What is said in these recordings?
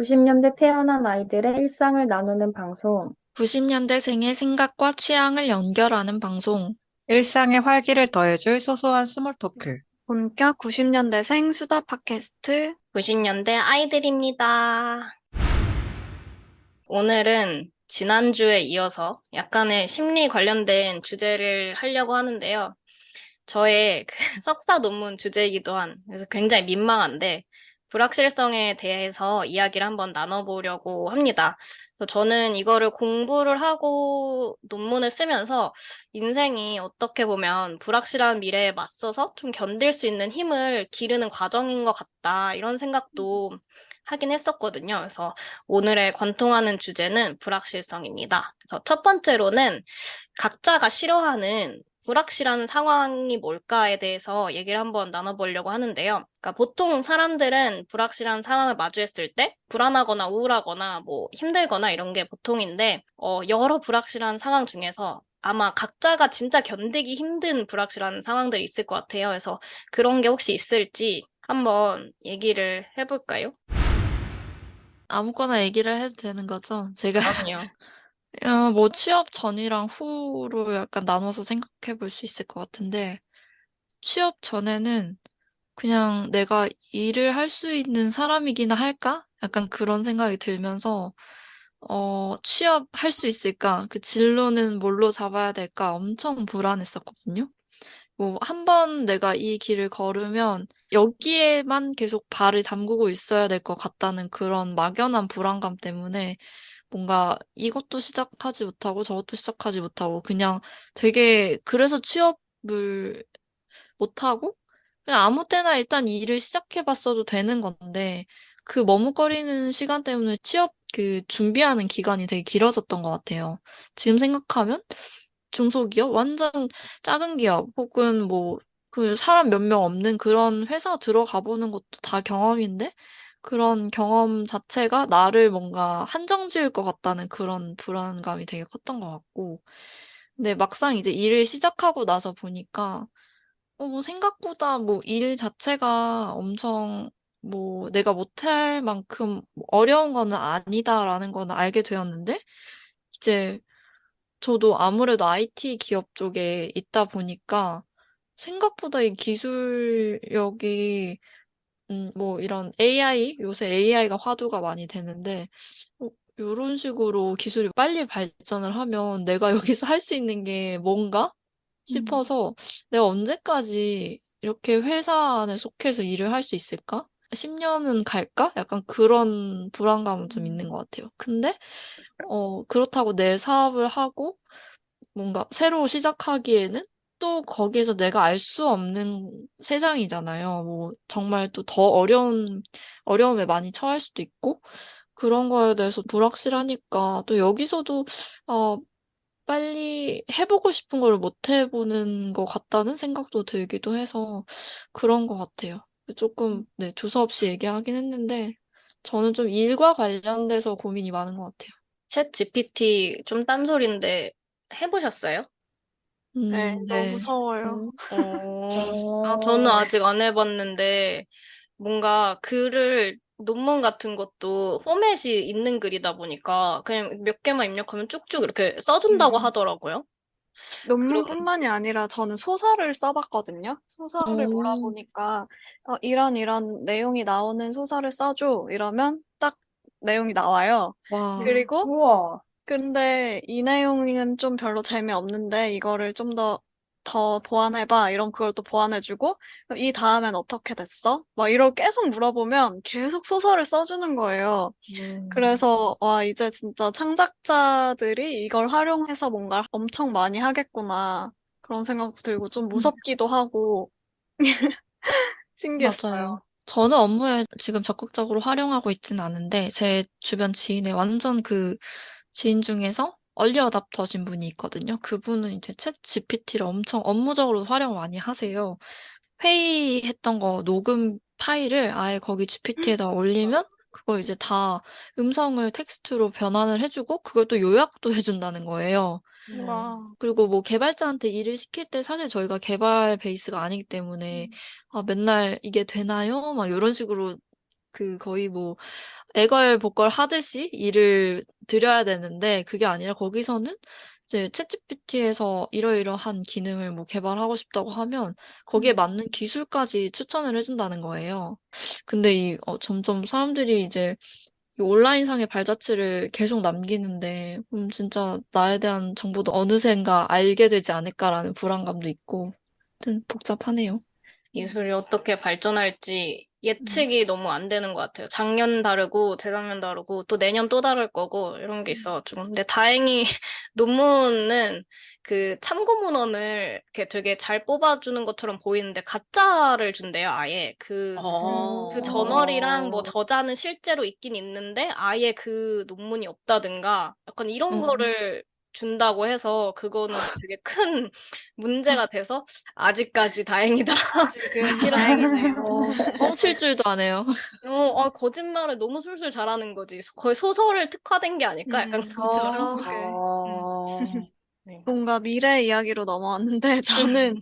90년대 태어난 아이들의 일상을 나누는 방송. 90년대생의 생각과 취향을 연결하는 방송. 일상의 활기를 더해줄 소소한 스몰 토크. 본격 90년대생 수다 팟캐스트. 90년대 아이들입니다. 오늘은 지난주에 이어서 약간의 심리 관련된 주제를 하려고 하는데요. 저의 그 석사 논문 주제이기도 한, 그래서 굉장히 민망한데, 불확실성에 대해서 이야기를 한번 나눠보려고 합니다. 그래서 저는 이거를 공부를 하고 논문을 쓰면서 인생이 어떻게 보면 불확실한 미래에 맞서서 좀 견딜 수 있는 힘을 기르는 과정인 것 같다, 이런 생각도 하긴 했었거든요. 그래서 오늘의 관통하는 주제는 불확실성입니다. 그래서 첫 번째로는 각자가 싫어하는 불확실한 상황이 뭘까에 대해서 얘기를 한번 나눠보려고 하는데요. 그러니까 보통 사람들은 불확실한 상황을 마주했을 때 불안하거나 우울하거나 뭐 힘들거나 이런 게 보통인데, 여러 불확실한 상황 중에서 아마 각자가 진짜 견디기 힘든 불확실한 상황들이 있을 것 같아요. 그래서 그런 게 혹시 있을지 한번 얘기를 해볼까요? 아무거나 얘기를 해도 되는 거죠? 제가 그럼요. 뭐 취업 전이랑 후로 약간 나눠서 생각해 볼 수 있을 것 같은데, 취업 전에는 그냥 내가 일을 할 수 있는 사람이기나 할까? 약간 그런 생각이 들면서, 취업할 수 있을까? 그 진로는 뭘로 잡아야 될까? 엄청 불안했었거든요. 뭐, 한 번 내가 이 길을 걸으면 여기에만 계속 발을 담그고 있어야 될 것 같다는 그런 막연한 불안감 때문에 뭔가 이것도 시작하지 못하고 저것도 시작하지 못하고 그냥 되게 그래서 취업을 못하고 그냥 아무 때나 일단 일을 시작해봤어도 되는 건데 그 머뭇거리는 시간 때문에 취업 그 준비하는 기간이 되게 길어졌던 것 같아요. 지금 생각하면 중소기업, 완전 작은 기업, 혹은 뭐, 그 사람 몇 명 없는 그런 회사 들어가 보는 것도 다 경험인데, 그런 경험 자체가 나를 뭔가 한정 지을 것 같다는 그런 불안감이 되게 컸던 것 같고, 근데 막상 이제 일을 시작하고 나서 보니까, 뭐 생각보다 뭐 일 자체가 엄청 뭐 내가 못할 만큼 어려운 거는 아니다라는 거는 알게 되었는데, 이제 저도 아무래도 IT 기업 쪽에 있다 보니까 생각보다 이 기술력이 뭐 이런 AI 요새 AI가 화두가 많이 되는데 이런 식으로 기술이 빨리 발전을 하면 내가 여기서 할 수 있는 게 뭔가 싶어서 내가 언제까지 이렇게 회사 안에 속해서 일을 할 수 있을까? 10년은 갈까? 약간 그런 불안감은 좀 있는 것 같아요. 근데 그렇다고 내 사업을 하고 뭔가 새로 시작하기에는 또 거기에서 내가 알 수 없는 세상이잖아요. 뭐 정말 또 더 어려움에 많이 처할 수도 있고 그런 거에 대해서 불확실하니까 또 여기서도 어, 빨리 해보고 싶은 걸 못 해보는 것 같다는 생각도 들기도 해서 그런 것 같아요. 조금 네, 두서없이 얘기하긴 했는데 저는 좀 일과 관련돼서 고민이 많은 것 같아요. 챗 GPT 좀 딴소리인데 해보셨어요? 네, 너무 네. 무서워요. 저는 어, 아직 안 해봤는데, 뭔가 글을, 논문 같은 것도 포맷이 있는 글이다 보니까, 그냥 몇 개만 입력하면 쭉쭉 이렇게 써준다고 음. 하더라고요. 그러면, 논문뿐만이 아니라 저는 소설을 써봤거든요. 소설을 오, 몰아보니까 이런 내용이 나오는 소설을 써줘 이러면 딱 내용이 나와요. 와, 그리고 우와. 근데 이 내용은 좀 별로 재미없는데 이거를 좀 더 보완해봐. 이러면 그걸 또 보완해주고 그럼 이 다음엔 어떻게 됐어? 막 이러고 계속 물어보면 계속 소설을 써주는 거예요. 그래서 와 이제 진짜 창작자들이 이걸 활용해서 뭔가 엄청 많이 하겠구나 그런 생각도 들고 좀 무섭기도 하고 맞아요. 신기했어요. 저는 업무에 지금 적극적으로 활용하고 있진 않은데, 제 주변 지인의 완전 그 지인 중에서 얼리 어답터신 분이 있거든요. 그분은 이제 챗 GPT를 엄청 업무적으로 활용 많이 하세요. 회의했던 거 녹음 파일을 아예 거기 GPT에다 올리면 그걸 이제 다 음성을 텍스트로 변환을 해주고 그걸 또 요약도 해준다는 거예요. 와. 그리고 뭐 개발자한테 일을 시킬 때 사실 저희가 개발 베이스가 아니기 때문에 아, 맨날 이게 되나요? 막 이런 식으로 거의 뭐 애걸복걸 하듯이 일을 드려야 되는데 그게 아니라 거기서는 이제 챗GPT에서 이러이러한 기능을 뭐 개발하고 싶다고 하면 거기에 맞는 기술까지 추천을 해준다는 거예요. 근데 점점 사람들이 이제 이 온라인상의 발자취를 계속 남기는데 진짜 나에 대한 정보도 어느샌가 알게 되지 않을까라는 불안감도 있고 하여튼 복잡하네요. 기술이 어떻게 발전할지 예측이 너무 안 되는 것 같아요. 작년 다르고, 재작년 다르고, 또 내년 또 다를 거고, 이런 게 있어가지고. 근데 다행히 논문은 그 참고 문헌을 이렇게 되게 잘 뽑아주는 것처럼 보이는데, 가짜를 준대요, 아예. 그 저널이랑 뭐 저자는 실제로 있긴 있는데, 아예 그 논문이 없다든가, 약간 이런 거를 준다고 해서, 그거는 되게 큰 문제가 돼서, 아직까지 다행이다. 지금 다행이네요. 뻥칠 줄도 안 해요. 거짓말을 너무 술술 잘하는 거지. 거의 소설을 특화된 게 아닐까? 약간 그처럼. 그러게. 네. 뭔가 미래 이야기로 넘어왔는데 저는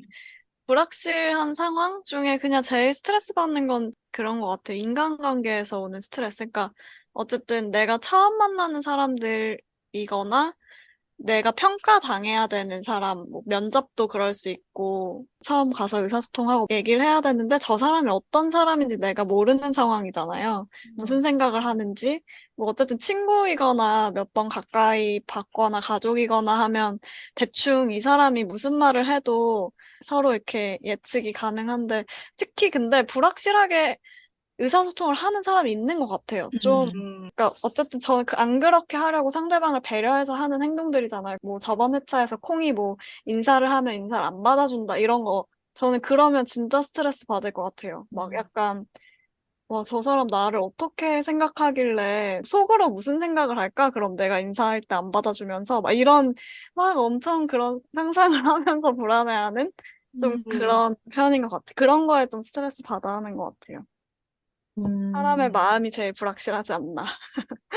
불확실한 상황 중에 그냥 제일 스트레스 받는 건 그런 것 같아요. 인간관계에서 오는 스트레스. 그러니까 어쨌든 내가 처음 만나는 사람들이거나 내가 평가당해야 되는 사람, 뭐 면접도 그럴 수 있고, 처음 가서 의사소통하고 얘기를 해야 되는데, 저 사람이 어떤 사람인지 내가 모르는 상황이잖아요. 무슨 생각을 하는지, 뭐 어쨌든 친구이거나 몇 번 가까이 봤거나 가족이거나 하면 대충 이 사람이 무슨 말을 해도 서로 이렇게 예측이 가능한데, 특히 근데 불확실하게 의사소통을 하는 사람이 있는 것 같아요. 좀, 그러니까 어쨌든 저는 안 그렇게 하려고 상대방을 배려해서 하는 행동들이잖아요. 뭐 저번 회차에서 콩이 뭐 인사를 하면 인사를 안 받아준다 이런 거 저는 그러면 진짜 스트레스 받을 것 같아요. 막 약간 와, 저 사람 나를 어떻게 생각하길래 속으로 무슨 생각을 할까? 그럼 내가 인사할 때 안 받아주면서 막 이런 막 엄청 그런 상상을 하면서 불안해하는 좀 그런 편인 것 같아요. 그런 거에 좀 스트레스 받아 하는 것 같아요. 사람의 마음이 제일 불확실하지 않나.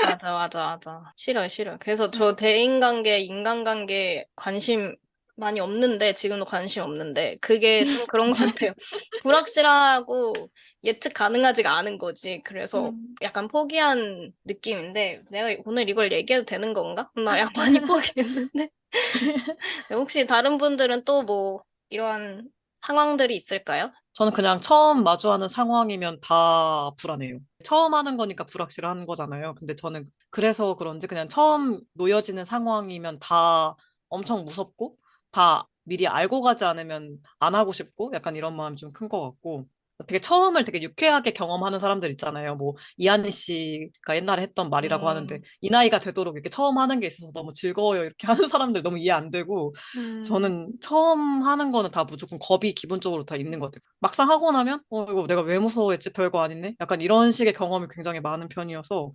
맞아, 맞아, 맞아. 싫어, 싫어. 그래서 저 대인관계, 인간관계 관심 많이 없는데, 지금도 관심 없는데, 그게 좀 그런 것 같아요. 불확실하고 예측 가능하지가 않은 거지. 그래서 약간 포기한 느낌인데, 내가 오늘 이걸 얘기해도 되는 건가? 나 약간 많이 포기했는데. 혹시 다른 분들은 또 뭐, 이러한 상황들이 있을까요? 저는 그냥 처음 마주하는 상황이면 다 불안해요. 처음 하는 거니까 불확실한 거잖아요. 근데 저는 그래서 그런지 그냥 처음 놓여지는 상황이면 다 엄청 무섭고 다 미리 알고 가지 않으면 안 하고 싶고 약간 이런 마음이 좀 큰 것 같고 되게 처음을 되게 유쾌하게 경험하는 사람들 있잖아요. 뭐 이한희 씨가 옛날에 했던 말이라고 하는데 이 나이가 되도록 이렇게 처음 하는 게 있어서 너무 즐거워요. 이렇게 하는 사람들 너무 이해 안 되고 저는 처음 하는 거는 다 무조건 겁이 기본적으로 다 있는 것 같아요. 막상 하고 나면, 이거 내가 왜 무서워했지? 별거 아니네? 약간 이런 식의 경험이 굉장히 많은 편이어서,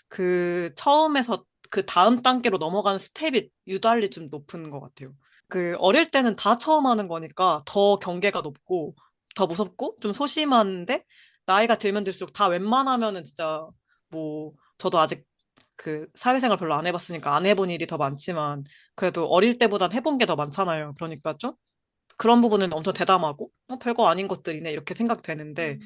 그 처음에서 그 다음 단계로 넘어가는 스텝이 유달리 좀 높은 것 같아요. 그 어릴 때는 다 처음 하는 거니까 더 경계가 높고, 더 무섭고, 좀 소심한데, 나이가 들면 들수록 다 웬만하면은 진짜, 뭐, 저도 아직 그 사회생활 별로 안 해봤으니까 안 해본 일이 더 많지만 그래도 어릴 때보단 해본 게 더 많잖아요. 그러니까 좀 그런 부분은 엄청 대담하고 별거 아닌 것들이네 이렇게 생각되는데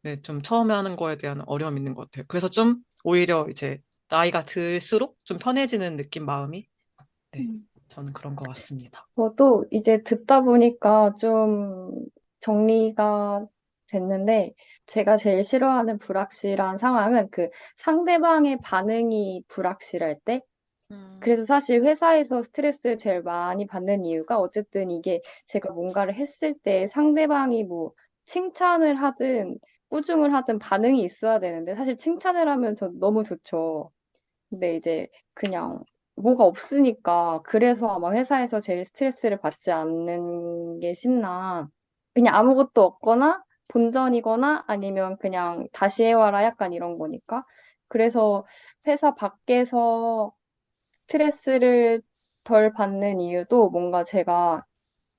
네, 좀 처음에 하는 거에 대한 어려움이 있는 것 같아요. 그래서 좀 오히려 이제 나이가 들수록 좀 편해지는 느낌 마음이 네, 저는 그런 것 같습니다. 저도 이제 듣다 보니까 좀 정리가 됐는데, 제가 제일 싫어하는 불확실한 상황은 그 상대방의 반응이 불확실할 때, 그래서 사실 회사에서 스트레스를 제일 많이 받는 이유가 어쨌든 이게 제가 뭔가를 했을 때 상대방이 뭐 칭찬을 하든 꾸중을 하든 반응이 있어야 되는데 사실 칭찬을 하면 저 너무 좋죠. 근데 이제 그냥 뭐가 없으니까 그래서 아마 회사에서 제일 스트레스를 받지 않는 게 싶나. 그냥 아무것도 없거나 본전이거나 아니면 그냥 다시 해와라 약간 이런 거니까. 그래서 회사 밖에서 스트레스를 덜 받는 이유도 뭔가 제가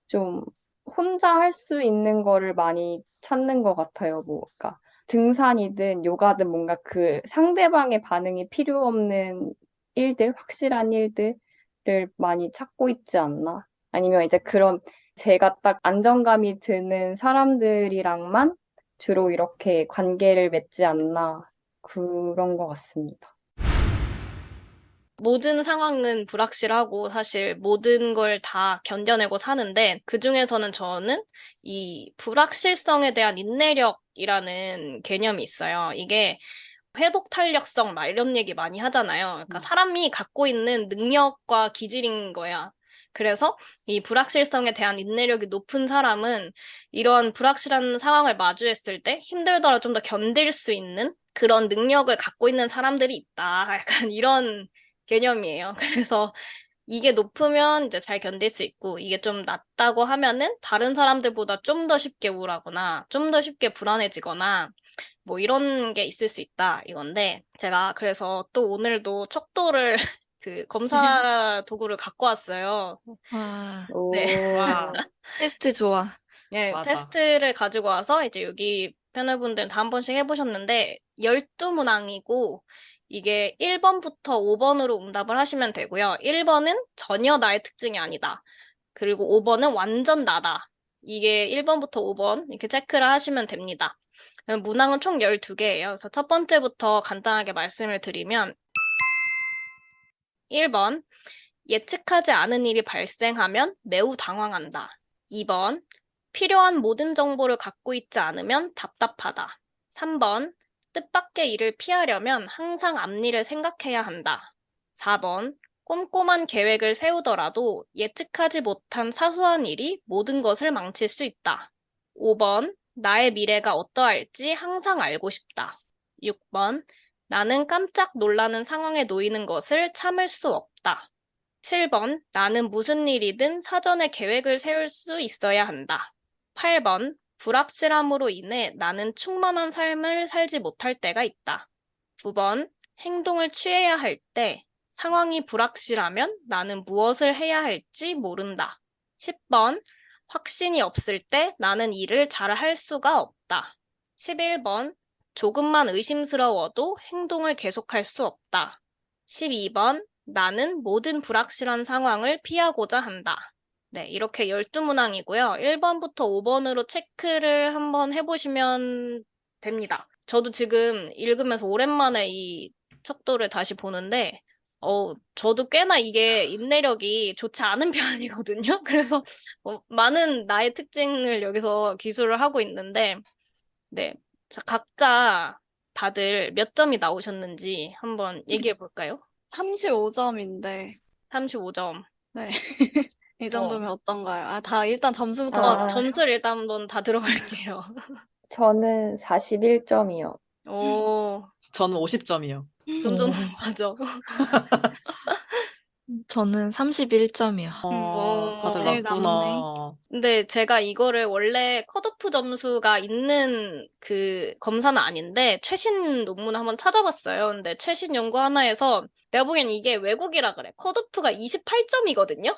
좀 혼자 할 수 있는 거를 많이 찾는 것 같아요. 뭐, 그러니까 등산이든 요가든 뭔가 그 상대방의 반응이 필요 없는 일들, 확실한 일들을 많이 찾고 있지 않나? 아니면 이제 그런 제가 딱 안정감이 드는 사람들이랑만 주로 이렇게 관계를 맺지 않나? 그런 것 같습니다. 모든 상황은 불확실하고 사실 모든 걸 다 견뎌내고 사는데 그중에서는 저는 이 불확실성에 대한 인내력이라는 개념이 있어요. 이게 회복 탄력성 막 이런 얘기 많이 하잖아요. 그러니까 사람이 갖고 있는 능력과 기질인 거야. 그래서 이 불확실성에 대한 인내력이 높은 사람은 이런 불확실한 상황을 마주했을 때 힘들더라도 좀 더 견딜 수 있는 그런 능력을 갖고 있는 사람들이 있다. 약간 이런 개념이에요. 그래서 이게 높으면 이제 잘 견딜 수 있고, 이게 좀 낮다고 하면은 다른 사람들보다 좀 더 쉽게 우울하거나, 좀 더 쉽게 불안해지거나, 뭐 이런 게 있을 수 있다, 이건데, 제가 그래서 또 오늘도 척도를 그 검사 도구를 갖고 왔어요. 와, 네. 와, 오, 테스트 좋아. 네, 맞아. 테스트를 가지고 와서 이제 여기 패널분들은 다 한 번씩 해보셨는데 12문항이고 이게 1번부터 5번으로 응답을 하시면 되고요. 1번은 전혀 나의 특징이 아니다. 그리고 5번은 완전 나다. 이게 1번부터 5번 이렇게 체크를 하시면 됩니다. 문항은 총 12개예요. 그래서 첫 번째부터 간단하게 말씀을 드리면 1번 예측하지 않은 일이 발생하면 매우 당황한다. 2번, 필요한 모든 정보를 갖고 있지 않으면 답답하다. 3번, 뜻밖의 일을 피하려면 항상 앞일을 생각해야 한다. 4번, 꼼꼼한 계획을 세우더라도 예측하지 못한 사소한 일이 모든 것을 망칠 수 있다. 5번, 나의 미래가 어떠할지 항상 알고 싶다. 6번, 나는 깜짝 놀라는 상황에 놓이는 것을 참을 수 없다. 7번, 나는 무슨 일이든 사전에 계획을 세울 수 있어야 한다. 8번, 불확실함으로 인해 나는 충만한 삶을 살지 못할 때가 있다. 9번, 행동을 취해야 할 때 상황이 불확실하면 나는 무엇을 해야 할지 모른다. 10번, 확신이 없을 때 나는 일을 잘 할 수가 없다. 11번, 조금만 의심스러워도 행동을 계속할 수 없다. 12번, 나는 모든 불확실한 상황을 피하고자 한다. 네, 이렇게 12문항이고요. 1번부터 5번으로 체크를 한번 해보시면 됩니다. 저도 지금 읽으면서 오랜만에 이 척도를 다시 보는데, 저도 꽤나 이게 인내력이 좋지 않은 편이거든요. 그래서 많은 나의 특징을 여기서 기술을 하고 있는데, 네. 자, 각자 다들 몇 점이 나오셨는지 한번 얘기해 볼까요? 35점인데, 35점. 네. 이 어, 정도면 어떤가요? 아, 다 일단 점수부터 아, 말할까요? 점수를 일단 한번 다 들어볼게요. 저는 41점이요. 오, 저는 50점이요. 점점 높아져. 저는 31점이요. 다들 제일 낮네. 낮구나. 근데 제가 이거를 원래 컷오프 점수가 있는 그 검사는 아닌데 최신 논문을 한번 찾아봤어요. 근데 최신 연구 하나에서 내가 보기엔 이게 외국이라 그래. 컷오프가 28점이거든요.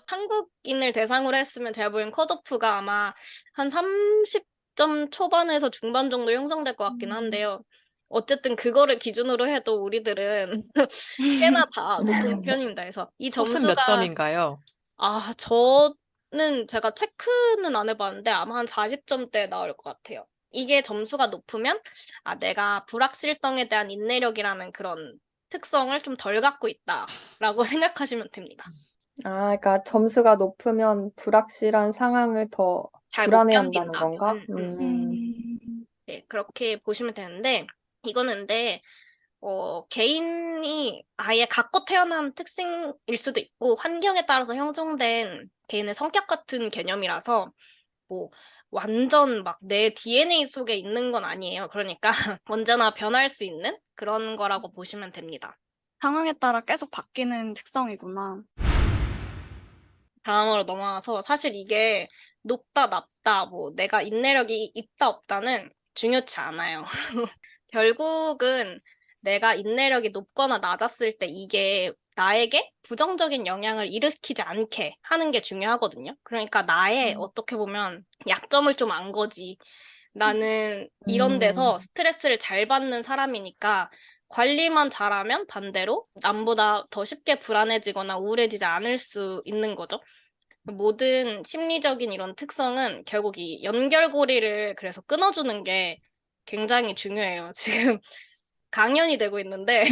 한국인을 대상으로 했으면 제가 보기엔 컷오프가 아마 한 30점 초반에서 중반 정도 형성될 것 같긴 한데요. 어쨌든 그거를 기준으로 해도 우리들은 꽤나 다 높은 편입니다. 그래서 이 소스 몇 점수가 점인가요? 저는 제가 체크는 안 해봤는데 아마 한 40점대 나올 것 같아요. 이게 점수가 높으면 내가 불확실성에 대한 인내력이라는 그런 특성을 좀 덜 갖고 있다라고 생각하시면 됩니다. 아, 그러니까 점수가 높으면 불확실한 상황을 더 잘 못 불안해한다는 견딘다. 건가? 네, 그렇게 보시면 되는데, 이거는 근데, 개인이 아예 갖고 태어난 특징일 수도 있고, 환경에 따라서 형성된 개인의 성격 같은 개념이라서, 뭐, 완전 막 내 DNA 속에 있는 건 아니에요. 그러니까 언제나 변할 수 있는 그런 거라고 보시면 됩니다. 상황에 따라 계속 바뀌는 특성이구나. 다음으로 넘어가서 사실 이게 높다, 낮다, 뭐 내가 인내력이 있다, 없다는 중요치 않아요. 결국은 내가 인내력이 높거나 낮았을 때 이게 나에게 부정적인 영향을 일으키지 않게 하는 게 중요하거든요. 그러니까 나의 어떻게 보면 약점을 좀 안 거지. 나는 이런 데서 음, 스트레스를 잘 받는 사람이니까 관리만 잘하면 반대로 남보다 더 쉽게 불안해지거나 우울해지지 않을 수 있는 거죠. 모든 심리적인 이런 특성은 결국 이 연결고리를 그래서 끊어주는 게 굉장히 중요해요. 지금 강연이 되고 있는데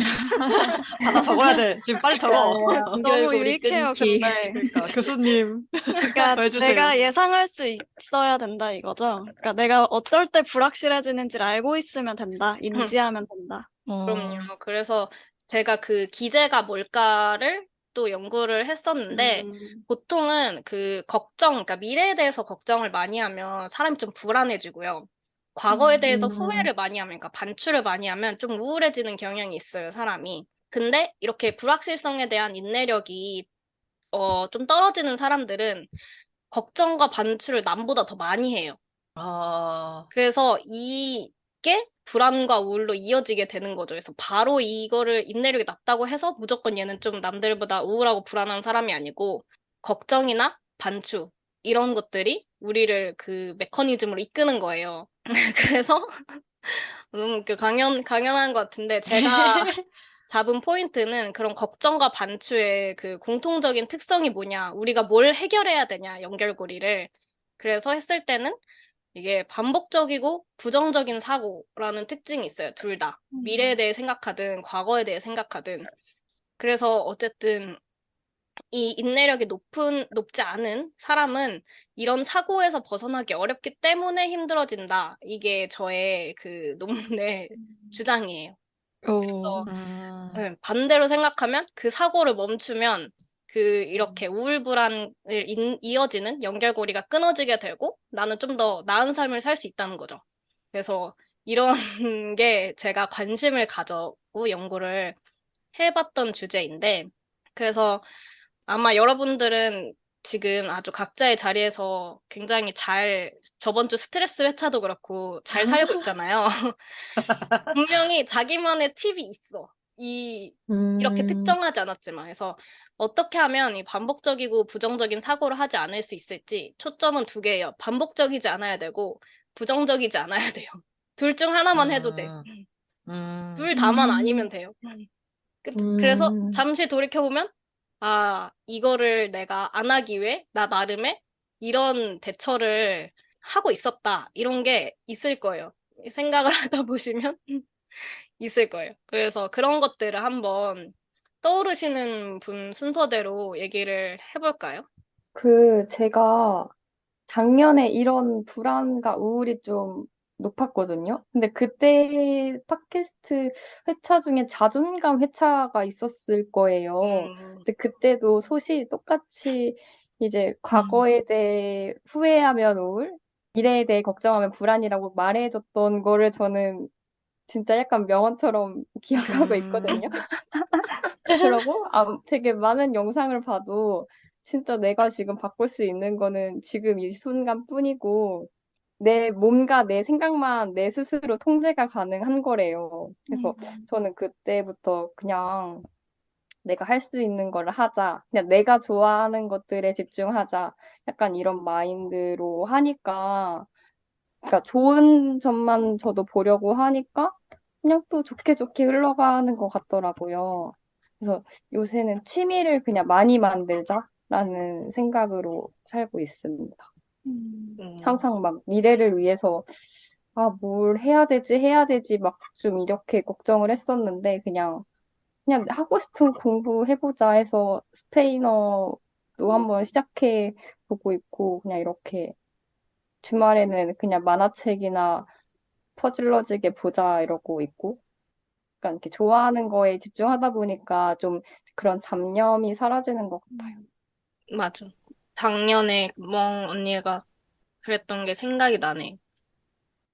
받아 적어야 돼. 지금 빨리 적어. 너무 연결고리 유익해요, 끊기. 근데. 그러니까 교수님 그러니까 해주세요. 내가 예상할 수 있어야 된다 이거죠. 그러니까 내가 어떨 때 불확실해지는지를 알고 있으면 된다. 인지하면 된다. 그럼요. 그래서 제가 그 기제가 뭘까를 또 연구를 했었는데 보통은 그 걱정, 그러니까 미래에 대해서 걱정을 많이 하면 사람이 좀 불안해지고요. 과거에 대해서 후회를 많이 하면, 그러니까 반추를 많이 하면 좀 우울해지는 경향이 있어요, 사람이. 근데 이렇게 불확실성에 대한 인내력이 좀 떨어지는 사람들은 걱정과 반추를 남보다 더 많이 해요. 아, 그래서 이게 불안과 우울로 이어지게 되는 거죠. 그래서 바로 이거를 인내력이 낮다고 해서 무조건 얘는 좀 남들보다 우울하고 불안한 사람이 아니고 걱정이나 반추 이런 것들이 우리를 그 메커니즘으로 이끄는 거예요. 그래서 너무 강연한 것 같은데 제가 잡은 포인트는 그런 걱정과 반추의 그 공통적인 특성이 뭐냐, 우리가 뭘 해결해야 되냐, 연결고리를. 그래서 했을 때는 이게 반복적이고 부정적인 사고라는 특징이 있어요, 둘 다. 미래에 대해 생각하든 과거에 대해 생각하든. 그래서 어쨌든 이 인내력이 높지 않은 사람은 이런 사고에서 벗어나기 어렵기 때문에 힘들어진다. 이게 저의 그 논문의 주장이에요. 그래서 네, 반대로 생각하면 그 사고를 멈추면 그 이렇게 우울불안을 이어지는 연결고리가 끊어지게 되고 나는 좀 더 나은 삶을 살 수 있다는 거죠. 그래서 이런 게 제가 관심을 가져고 연구를 해봤던 주제인데 그래서 아마 여러분들은 지금 아주 각자의 자리에서 굉장히 저번 주 스트레스 회차도 그렇고 잘 살고 있잖아요. 분명히 자기만의 팁이 있어. 이렇게 특정하지 않았지만. 그래서 어떻게 하면 이 반복적이고 부정적인 사고를 하지 않을 수 있을지 초점은 두 개예요. 반복적이지 않아야 되고 부정적이지 않아야 돼요. 둘 중 하나만 해도 돼. 둘 다만 아니면 돼요. 그래서 잠시 돌이켜보면 이거를 내가 안 하기 위해 나 나름의 이런 대처를 하고 있었다. 이런 게 있을 거예요. 생각을 하다 보시면 있을 거예요. 그래서 그런 것들을 한번 떠오르시는 분 순서대로 얘기를 해볼까요? 제가 작년에 이런 불안과 우울이 좀 높았거든요. 근데 그때 팟캐스트 회차 중에 자존감 회차가 있었을 거예요. 근데 그때도 소시 똑같이 이제 과거에 대해 후회하면 우울, 미래에 대해 걱정하면 불안이라고 말해줬던 거를 저는 진짜 약간 명언처럼 기억하고 있거든요. 그러고 되게 많은 영상을 봐도 진짜 내가 지금 바꿀 수 있는 거는 지금 이 순간뿐이고 내 몸과 내 생각만 내 스스로 통제가 가능한 거래요. 그래서 저는 그때부터 그냥 내가 할 수 있는 걸 하자. 그냥 내가 좋아하는 것들에 집중하자. 약간 이런 마인드로 하니까 그러니까 좋은 점만 저도 보려고 하니까 그냥 또 좋게 좋게 흘러가는 것 같더라고요. 그래서 요새는 취미를 그냥 많이 만들자라는 생각으로 살고 있습니다. 항상 막 미래를 위해서 뭘 해야 되지 막 좀 이렇게 걱정을 했었는데 그냥 하고 싶은 공부 해보자 해서 스페인어도 한번 시작해 보고 있고 그냥 이렇게 주말에는 그냥 만화책이나 퍼즐러지게 보자 이러고 있고 약간 이렇게 좋아하는 거에 집중하다 보니까 좀 그런 잡념이 사라지는 것 같아요. 맞아. 작년에 멍 언니가 그랬던 게 생각이 나네.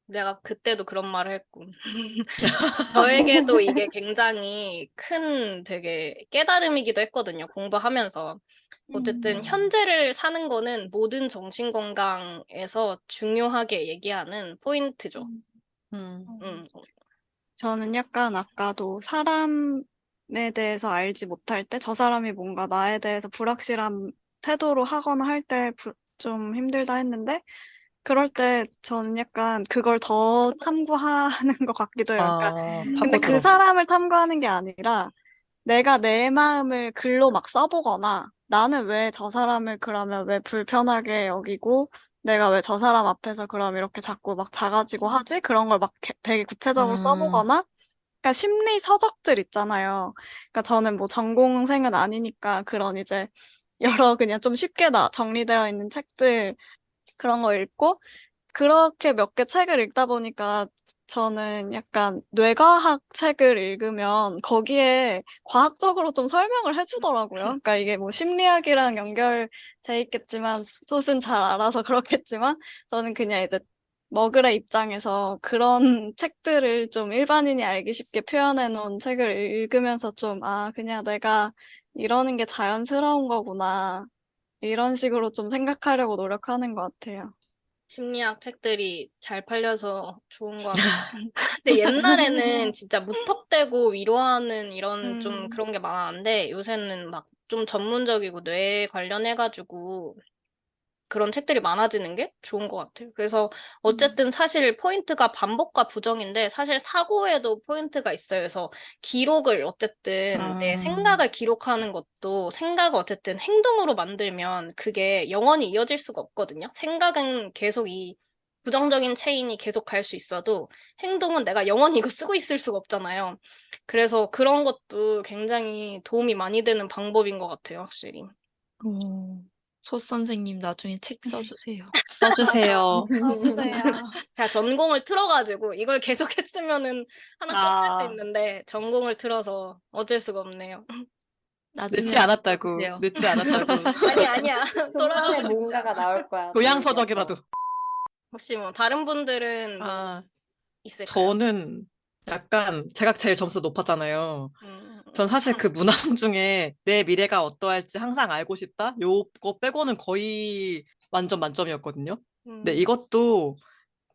내가 그때도 그런 말을 했고. 저에게도 이게 굉장히 큰 되게 깨달음이기도 했거든요. 공부하면서. 어쨌든 현재를 사는 거는 모든 정신건강에서 중요하게 얘기하는 포인트죠. 저는 약간 아까도 사람에 대해서 알지 못할 때 저 사람이 뭔가 나에 대해서 불확실한 태도로 하거나 할 때 좀 힘들다 했는데 그럴 때 저는 약간 그걸 더 탐구하는 것 같기도 해요. 그러니까 근데 그 파고들어. 사람을 탐구하는 게 아니라 내가 내 마음을 글로 막 써보거나 나는 왜 저 사람을 그러면 왜 불편하게 여기고 내가 왜 저 사람 앞에서 그럼 이렇게 자꾸 막 작아지고 하지? 그런 걸 막 되게 구체적으로 써보거나, 그러니까 심리 서적들 있잖아요. 그러니까 저는 뭐 전공생은 아니니까 그런 이제 여러 그냥 좀 쉽게 정리되어 있는 책들 그런 거 읽고 그렇게 몇 개 책을 읽다 보니까 저는 약간 뇌과학 책을 읽으면 거기에 과학적으로 좀 설명을 해주더라고요. 그러니까 이게 뭐 심리학이랑 연결돼 있겠지만 솥은 잘 알아서 그렇겠지만 저는 그냥 이제 머글의 입장에서 그런 책들을 좀 일반인이 알기 쉽게 표현해 놓은 책을 읽으면서 좀, 아, 그냥 내가 이러는 게 자연스러운 거구나. 이런 식으로 좀 생각하려고 노력하는 것 같아요. 심리학 책들이 잘 팔려서 좋은 것 같고. 근데 옛날에는 진짜 무턱대고 위로하는 이런 좀 음, 그런 게 많았는데 요새는 막 좀 전문적이고 뇌 관련해가지고 그런 책들이 많아지는 게 좋은 것 같아요. 그래서 어쨌든 사실 포인트가 반복과 부정인데 사실 사고에도 포인트가 있어요. 그래서 기록을 어쨌든 내 생각을 기록하는 것도 생각을 어쨌든 행동으로 만들면 그게 영원히 이어질 수가 없거든요. 생각은 계속 이 부정적인 체인이 계속 갈 수 있어도 행동은 내가 영원히 이거 쓰고 있을 수가 없잖아요. 그래서 그런 것도 굉장히 도움이 많이 되는 방법인 것 같아요, 확실히. 오, 소 선생님 나중에 책 써주세요. 써주세요. 써주세요. 제가 전공을 틀어가지고 이걸 계속 했으면은 하나 끝날 수 아, 있는데 전공을 틀어서 어쩔 수가 없네요. 나중에 늦지 한번 않았다고. 써주세요. 늦지 않았다고. 아니야, 아니야. 중간에 돌아가고 싶지 뭔가가 않아. 나올 거야, 교양서적이라도. 저기에서. 혹시 뭐 다른 분들은 뭐 아, 있을까요? 저는 약간 제가 제일 점수 높았잖아요. 전 음, 사실 그 문항 중에 내 미래가 어떠할지 항상 알고 싶다? 요거 빼고는 거의 완전 만점이었거든요. 근데 음, 이것도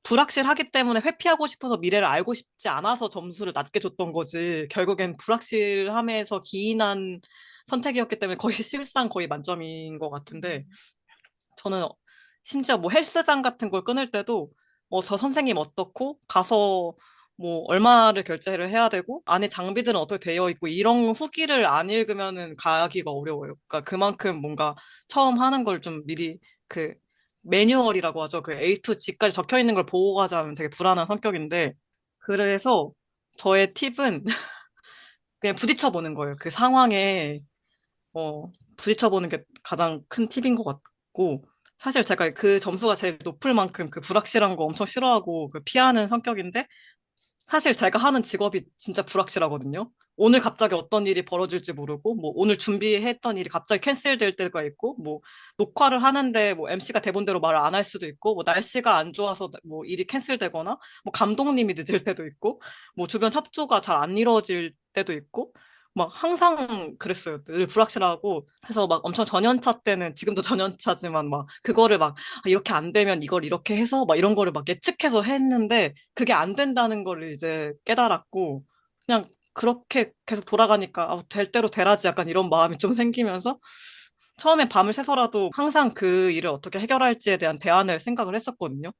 불확실하기 때문에 회피하고 싶어서 미래를 알고 싶지 않아서 점수를 낮게 줬던 거지. 결국엔 불확실함에서 기인한 선택이었기 때문에 거의 실상 거의 만점인 것 같은데 저는 심지어 뭐 헬스장 같은 걸 끊을 때도 저 선생님 어떻고 가서 뭐 얼마를 결제를 해야 되고 안에 장비들은 어떻게 되어 있고 이런 후기를 안 읽으면은 가기가 어려워요. 그러니까 그만큼 뭔가 처음 하는 걸 좀 미리 그 매뉴얼이라고 하죠. 그 A to G까지 적혀 있는 걸 보고 가자면 되게 불안한 성격인데 그래서 저의 팁은 그냥 부딪혀 보는 거예요. 그 상황에 부딪혀 보는 게 가장 큰 팁인 것 같고, 사실 제가 그 점수가 제일 높을 만큼 그 불확실한 거 엄청 싫어하고 그 피하는 성격인데, 사실 제가 하는 직업이 진짜 불확실하거든요. 오늘 갑자기 어떤 일이 벌어질지 모르고, 뭐 오늘 준비했던 일이 갑자기 캔슬될 때가 있고, 뭐 녹화를 하는데 뭐 MC가 대본대로 말을 안 할 수도 있고, 뭐 날씨가 안 좋아서 뭐 일이 캔슬되거나, 뭐 감독님이 늦을 때도 있고, 뭐 주변 협조가 잘 안 이루어질 때도 있고, 막 항상 그랬어요. 늘 불확실하고. 그래서 막 엄청 전연차 때는 지금도 전연차지만 막 그거를 막 이렇게 안 되면 이걸 이렇게 해서 막 이런 거를 막 예측해서 했는데 그게 안 된다는 거를 이제 깨달았고 그냥 그렇게 계속 돌아가니까 될 대로 되라지 약간 이런 마음이 좀 생기면서 처음에 밤을 새서라도 항상 그 일을 어떻게 해결할지에 대한 대안을 생각을 했었거든요.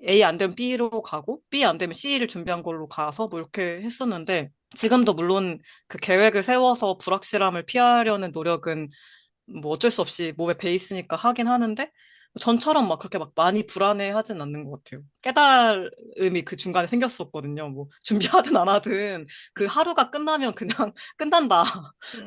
A 안 되면 B로 가고 B 안 되면 C를 준비한 걸로 가서 뭐 이렇게 했었는데 지금도 물론 그 계획을 세워서 불확실함을 피하려는 노력은 뭐 어쩔 수 없이 몸에 배 있으니까 하긴 하는데 전처럼 막 그렇게 막 많이 불안해하진 않는 것 같아요. 깨달음이 그 중간에 생겼었거든요. 뭐 준비하든 안 하든 그 하루가 끝나면 그냥 끝난다.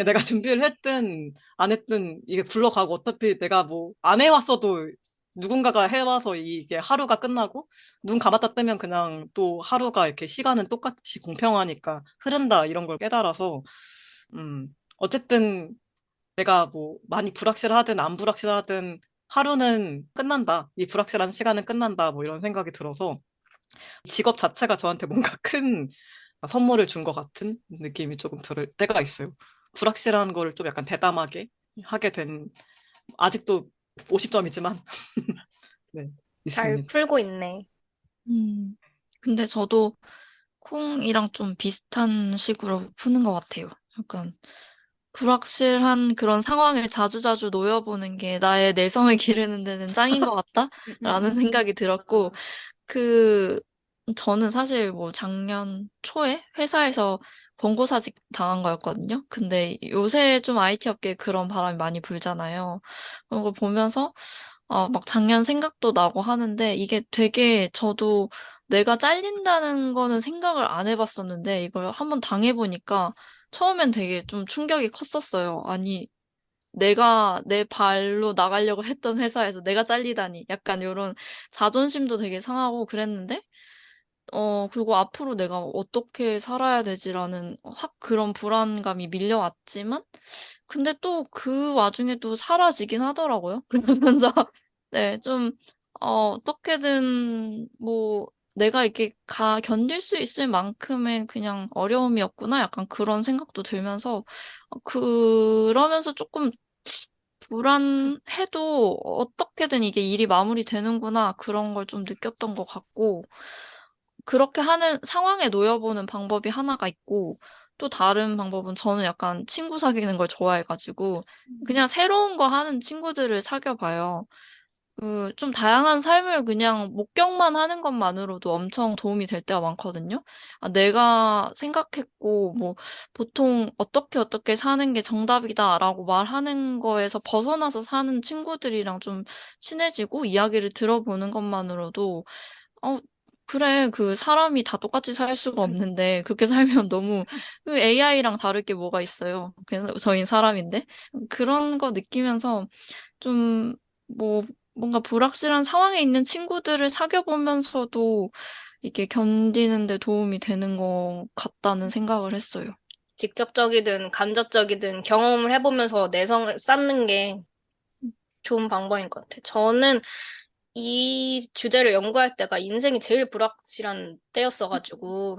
내가 준비를 했든 안 했든 이게 굴러가고 어차피 내가 뭐 안 해왔어도 누군가가 해와서 이게 하루가 끝나고 눈 감았다 뜨면 그냥 또 하루가 이렇게 시간은 똑같이 공평하니까 흐른다 이런 걸 깨달아서 어쨌든 내가 뭐 많이 불확실하든 안 불확실하든 하루는 끝난다. 이 불확실한 시간은 끝난다. 뭐 이런 생각이 들어서 직업 자체가 저한테 뭔가 큰 선물을 준 것 같은 느낌이 조금 들 때가 있어요. 불확실한 거를 좀 약간 대담하게 하게 된 아직도 50점이지만 네, 잘 있습니다. 풀고 있네. 근데 저도 콩이랑 좀 비슷한 식으로 푸는 것 같아요. 약간 불확실한 그런 상황에 자주자주 놓여보는 게 나의 내성을 기르는 데는 짱인 것 같다라는 생각이 들었고, 그, 저는 사실 뭐 작년 초에 회사에서 권고사직 당한 거였거든요. 근데 요새 좀 IT 업계에 그런 바람이 많이 불잖아요. 그런 걸 보면서 막 작년 생각도 나고 하는데 이게 되게 저도 내가 잘린다는 거는 생각을 안 해봤었는데 이걸 한번 당해보니까 처음엔 되게 좀 충격이 컸었어요. 아니, 내가 내 발로 나가려고 했던 회사에서 내가 잘리다니 약간 이런 자존심도 되게 상하고 그랬는데 그리고 앞으로 내가 어떻게 살아야 되지라는 확 그런 불안감이 밀려왔지만 근데 또 그 와중에 또 사라지긴 하더라고요. 그러면서 네, 좀 어떻게든 뭐 내가 이렇게 견딜 수 있을 만큼의 그냥 어려움이었구나 약간 그런 생각도 들면서 그러면서 조금 불안해도 어떻게든 이게 일이 마무리되는구나 그런 걸 좀 느꼈던 것 같고 그렇게 하는 상황에 놓여보는 방법이 하나가 있고 또 다른 방법은 저는 약간 친구 사귀는 걸 좋아해가지고 그냥 새로운 거 하는 친구들을 사귀어봐요. 좀 다양한 삶을 그냥 목격만 하는 것만으로도 엄청 도움이 될 때가 많거든요. 아, 내가 생각했고, 뭐, 보통 어떻게 사는 게 정답이다라고 말하는 거에서 벗어나서 사는 친구들이랑 좀 친해지고 이야기를 들어보는 것만으로도, 어, 그래, 그 사람이 다 똑같이 살 수가 없는데, 그렇게 살면 너무 그 AI랑 다를 게 뭐가 있어요. 그래서 저희는 사람인데. 그런 거 느끼면서 좀, 뭐, 뭔가 불확실한 상황에 있는 친구들을 사귀어보면서도 이게 견디는 데 도움이 되는 것 같다는 생각을 했어요. 직접적이든 간접적이든 경험을 해보면서 내성을 쌓는 게 좋은 방법인 것 같아요. 저는 이 주제를 연구할 때가 인생이 제일 불확실한 때였어가지고,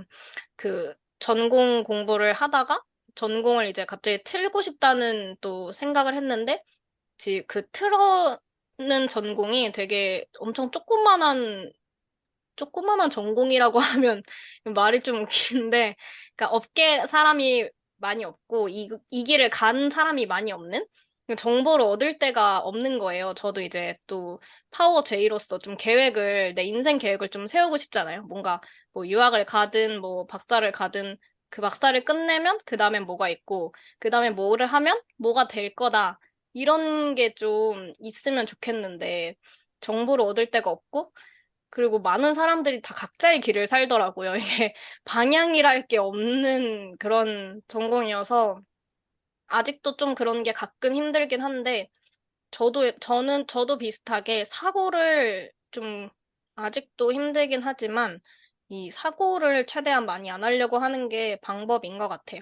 전공 공부를 하다가 전공을 이제 갑자기 틀고 싶다는 또 생각을 했는데, 틀어는 전공이 되게 엄청 조그만한 전공이라고 하면 말이 좀 웃기는데, 그러니까 업계 사람이 많이 없고, 이 길을 간 사람이 많이 없는? 정보를 얻을 데가 없는 거예요. 저도 이제 또 파워 J로서 좀 내 인생 계획을 좀 세우고 싶잖아요. 뭔가 뭐 유학을 가든 뭐 박사를 가든 그 박사를 끝내면 그 다음엔 뭐가 있고, 그 다음에 뭐를 하면 뭐가 될 거다. 이런 게 좀 있으면 좋겠는데, 정보를 얻을 데가 없고, 그리고 많은 사람들이 다 각자의 길을 살더라고요. 이게 방향이랄 게 없는 그런 전공이어서 아직도 좀 그런 게 가끔 힘들긴 한데 저도 비슷하게 사고를 좀 아직도 힘들긴 하지만 이 사고를 최대한 많이 안 하려고 하는 게 방법인 것 같아요.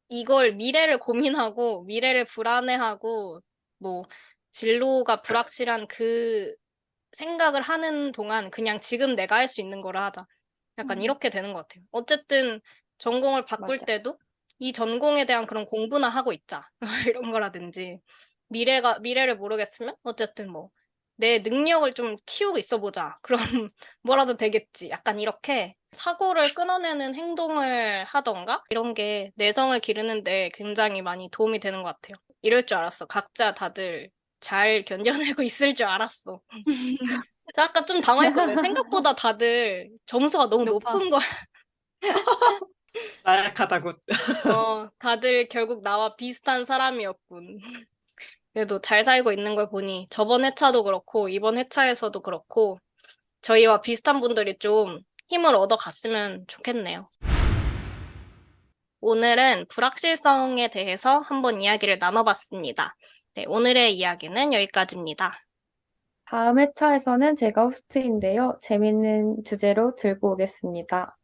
이걸 미래를 고민하고 미래를 불안해하고 뭐 진로가 불확실한 그 생각을 하는 동안 그냥 지금 내가 할 수 있는 거를 하자. 약간 이렇게 되는 것 같아요. 어쨌든 전공을 바꿀 맞아. 때도 이 전공에 대한 그런 공부나 하고 있자. 이런 거라든지. 미래를 모르겠으면 어쨌든 뭐 내 능력을 좀 키우고 있어 보자. 그럼 뭐라도 되겠지. 약간 이렇게 사고를 끊어내는 행동을 하던가 이런 게 내성을 기르는데 굉장히 많이 도움이 되는 것 같아요. 이럴 줄 알았어. 각자 다들 잘 견뎌내고 있을 줄 알았어. 저 아까 좀 당황했거든요. 생각보다 다들 점수가 너무 높아. 높은 거야. 나약하다고. 다들 결국 나와 비슷한 사람이었군. 그래도 잘 살고 있는 걸 보니 저번 회차도 그렇고 이번 회차에서도 그렇고 저희와 비슷한 분들이 좀 힘을 얻어갔으면 좋겠네요. 오늘은 불확실성에 대해서 한번 이야기를 나눠봤습니다. 네, 오늘의 이야기는 여기까지입니다. 다음 회차에서는 제가 호스트인데요. 재밌는 주제로 들고 오겠습니다.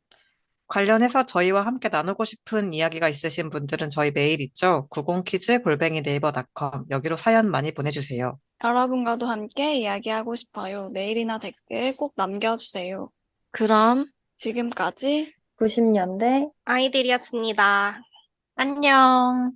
관련해서 저희와 함께 나누고 싶은 이야기가 있으신 분들은 저희 메일 있죠? 90kids@naver.com 여기로 사연 많이 보내주세요. 여러분과도 함께 이야기하고 싶어요. 메일이나 댓글 꼭 남겨주세요. 그럼 지금까지 90년대 아이들이었습니다. 안녕.